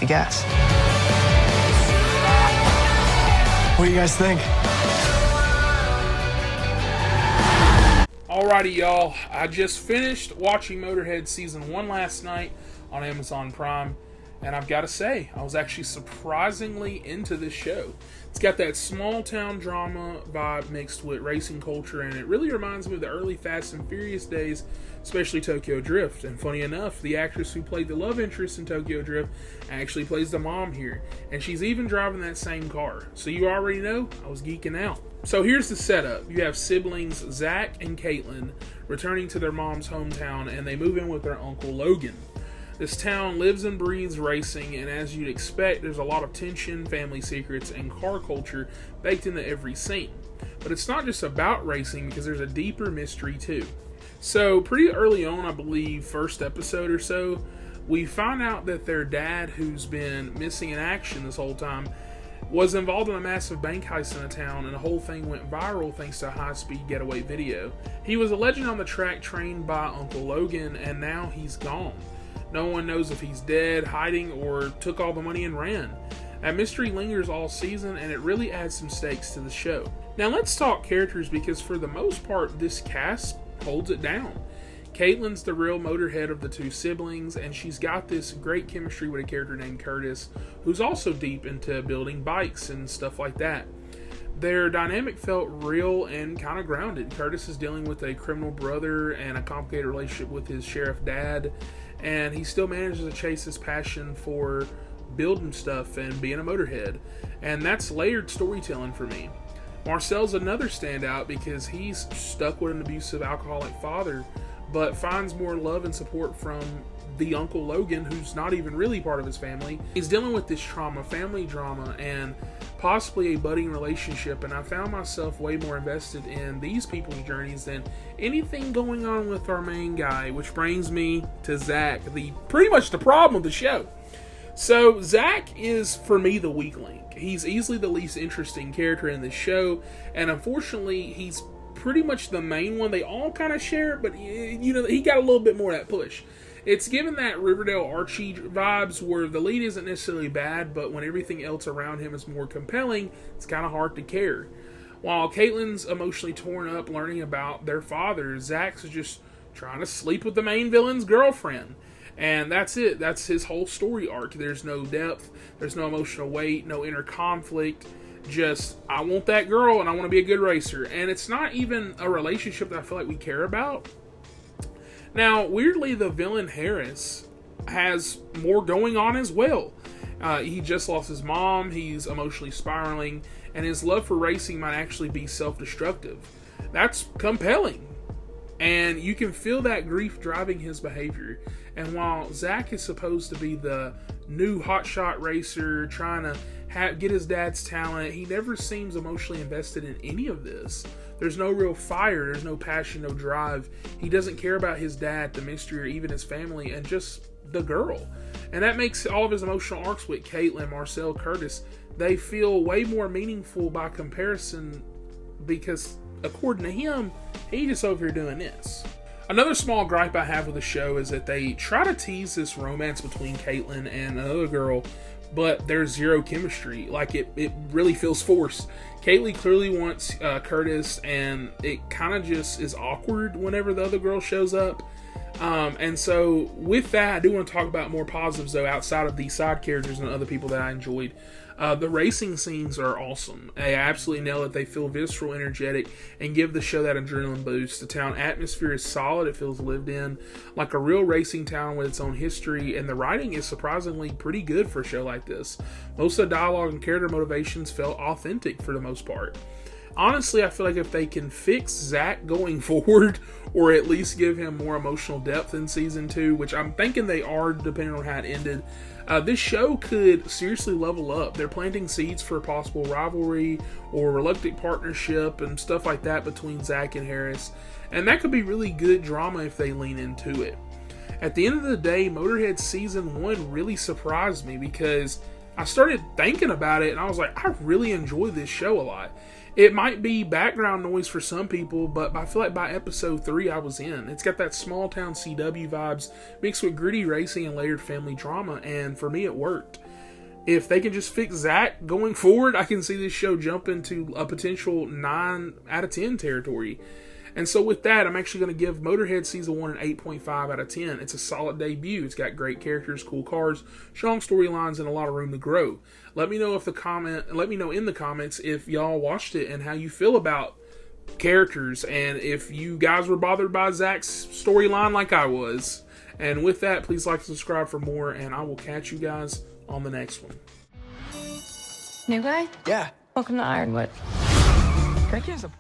guess. What do you guys think? Alrighty, y'all. I just finished watching Motorheads Season 1 last night on Amazon Prime, and I've got to say, I was actually surprisingly into this show. It's got that small town drama vibe mixed with racing culture, and it really reminds me of the early Fast and Furious days, especially Tokyo Drift. And funny enough, the actress who played the love interest in Tokyo Drift actually plays the mom here, and she's even driving that same car. So you already know, I was geeking out. So here's the setup. You have siblings Zach and Caitlin returning to their mom's hometown, and they move in with their uncle Logan. This town lives and breathes racing, and as you'd expect, there's a lot of tension, family secrets, and car culture baked into every scene. But it's not just about racing, because there's a deeper mystery too. So pretty early on, I believe, first episode or so, we find out that their dad, who's been missing in action this whole time, was involved in a massive bank heist in the town, and the whole thing went viral thanks to a high-speed getaway video. He was a legend on the track, trained by Uncle Logan, and now he's gone. No one knows if he's dead, hiding, or took all the money and ran. That mystery lingers all season, and it really adds some stakes to the show. Now let's talk characters, because for the most part, this cast holds it down. Caitlin's the real motorhead of the two siblings, and she's got this great chemistry with a character named Curtis, who's also deep into building bikes and stuff like that. Their dynamic felt real and kind of grounded. Curtis is dealing with a criminal brother and a complicated relationship with his sheriff dad, and he still manages to chase his passion for building stuff and being a motorhead. And that's layered storytelling for me. Marcel's another standout because he's stuck with an abusive alcoholic father, but finds more love and support from the Uncle Logan, who's not even really part of his family. He's dealing with this trauma, family drama, and possibly a budding relationship, and I found myself way more invested in these people's journeys than anything going on with our main guy, which brings me to Zach, pretty much the problem of the show. So Zach is, for me, the weak link. He's easily the least interesting character in the show, and unfortunately, he's pretty much the main one. They all kind of share, but he got a little bit more of that push. It's given that Riverdale Archie vibes where the lead isn't necessarily bad, but when everything else around him is more compelling, it's kind of hard to care. While Caitlin's emotionally torn up learning about their father, Zach's just trying to sleep with the main villain's girlfriend. And that's it. That's his whole story arc. There's no depth, there's no emotional weight, no inner conflict. Just, I want that girl and I want to be a good racer. And it's not even a relationship that I feel like we care about. Now, weirdly, the villain Harris has more going on as well. He just lost his mom, he's emotionally spiraling, and his love for racing might actually be self-destructive. That's compelling. And you can feel that grief driving his behavior. And while Zach is supposed to be the new hotshot racer trying to get his dad's talent, he never seems emotionally invested in any of this. There's no real fire, there's no passion, no drive. He doesn't care about his dad, the mystery, or even his family, and just the girl. And that makes all of his emotional arcs with Caitlin, Marcel, Curtis, they feel way more meaningful by comparison, because according to him, he's just over here doing this. Another small gripe I have with the show is that they try to tease this romance between Caitlin and another girl, but there's zero chemistry. Like, it really feels forced. Caitlin clearly wants Curtis, and it kind of just is awkward whenever the other girl shows up. And so with that, I do want to talk about more positives, though, outside of these side characters and other people that I enjoyed. The racing scenes are awesome. They absolutely nail it. They feel visceral, energetic, and give the show that adrenaline boost. The town atmosphere is solid. It feels lived in, like a real racing town with its own history, and the writing is surprisingly pretty good for a show like this. Most of the dialogue and character motivations felt authentic for the most part. Honestly, I feel like if they can fix Zach going forward, or at least give him more emotional depth in Season 2, which I'm thinking they are, depending on how it ended, this show could seriously level up. They're planting seeds for a possible rivalry or reluctant partnership and stuff like that between Zach and Harris, and that could be really good drama if they lean into it. At the end of the day, Motorhead Season 1 really surprised me, because I started thinking about it and I was like, I really enjoy this show a lot. It might be background noise for some people, but I feel like by episode 3 I was in. It's got that small town CW vibes mixed with gritty racing and layered family drama, and for me it worked. if they can just fix Zach going forward, I can see this show jump into a potential 9 out of 10 territory. And so with that, I'm actually going to give Motorhead Season 1 an 8.5 out of 10. It's a solid debut. It's got great characters, cool cars, strong storylines, and a lot of room to grow. Let me know in the comments if y'all watched it and how you feel about characters, and if you guys were bothered by Zach's storyline like I was. And with that, please like and subscribe for more, and I will catch you guys on the next one. New guy? Yeah. Welcome to Ironwood. Can I get some?